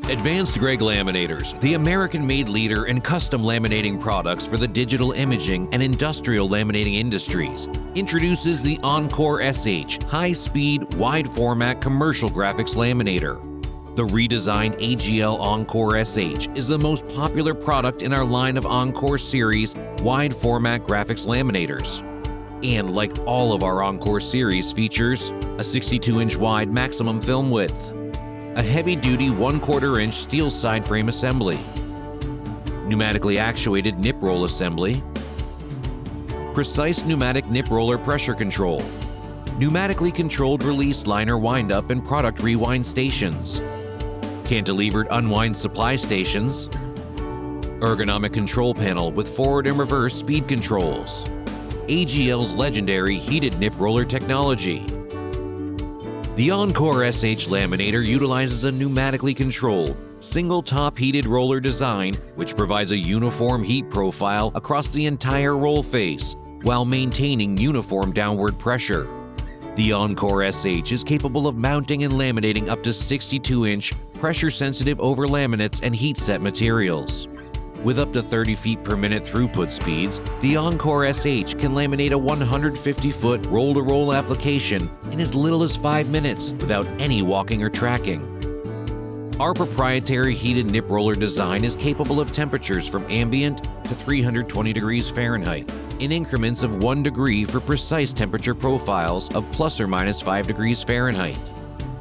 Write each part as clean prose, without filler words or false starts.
Advanced Gregg Laminators, the American-made leader in custom laminating products for the digital imaging and industrial laminating industries, introduces the Encore SH high-speed, wide-format commercial graphics laminator. The redesigned AGL Encore SH is the most popular product in our line of Encore series wide-format graphics laminators. And like all of our Encore series, features a 62-inch wide maximum film width, a heavy-duty 1/4 inch steel side frame assembly, pneumatically actuated nip roll assembly, precise pneumatic nip roller pressure control, pneumatically controlled release liner wind-up and product rewind stations, cantilevered unwind supply stations, ergonomic control panel with forward and reverse speed controls, AGL's legendary heated nip roller technology. The Encore SH Laminator utilizes a pneumatically controlled, single-top heated roller design which provides a uniform heat profile across the entire roll face while maintaining uniform downward pressure. The Encore SH is capable of mounting and laminating up to 62-inch pressure-sensitive overlaminates and heat-set materials. With up to 30 feet per minute throughput speeds, the Encore SH can laminate a 150-foot roll-to-roll application in as little as 5 minutes without any walking or tracking. Our proprietary heated nip roller design is capable of temperatures from ambient to 320 degrees Fahrenheit in increments of 1 degree for precise temperature profiles of plus or minus 5 degrees Fahrenheit.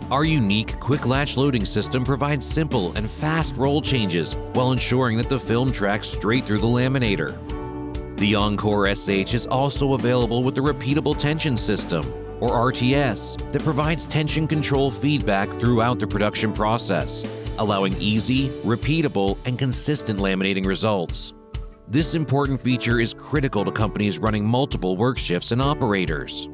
Our unique quick latch loading system provides simple and fast roll changes while ensuring that the film tracks straight through the laminator. The Encore SH is also available with the repeatable tension system, or RTS, that provides tension control feedback throughout the production process, allowing easy, repeatable, and consistent laminating results. This important feature is critical to companies running multiple work shifts and operators.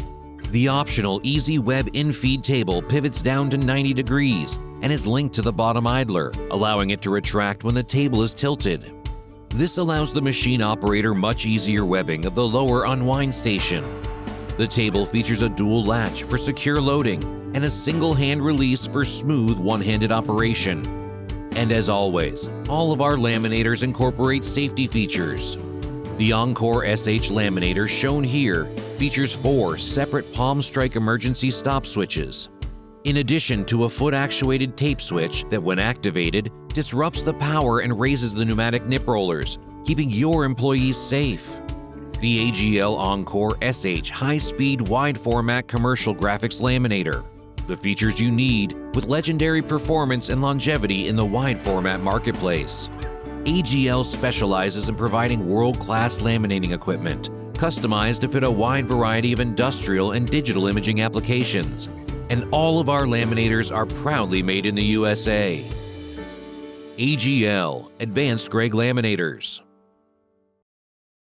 The optional Easy Web in-feed table pivots down to 90 degrees and is linked to the bottom idler, allowing it to retract when the table is tilted. This allows the machine operator much easier webbing of the lower unwind station. The table features a dual latch for secure loading and a single hand release for smooth one-handed operation. And as always, all of our laminators incorporate safety features. The Encore SH Laminator shown here features 4 separate palm strike emergency stop switches, in addition to a foot-actuated tape switch that, when activated, disrupts the power and raises the pneumatic nip rollers, keeping your employees safe. The AGL Encore SH high-speed, wide-format commercial graphics laminator. The features you need with legendary performance and longevity in the wide-format marketplace. AGL specializes in providing world-class laminating equipment, customized to fit a wide variety of industrial and digital imaging applications. And all of our laminators are proudly made in the USA. AGL, Advanced Gregg Laminators.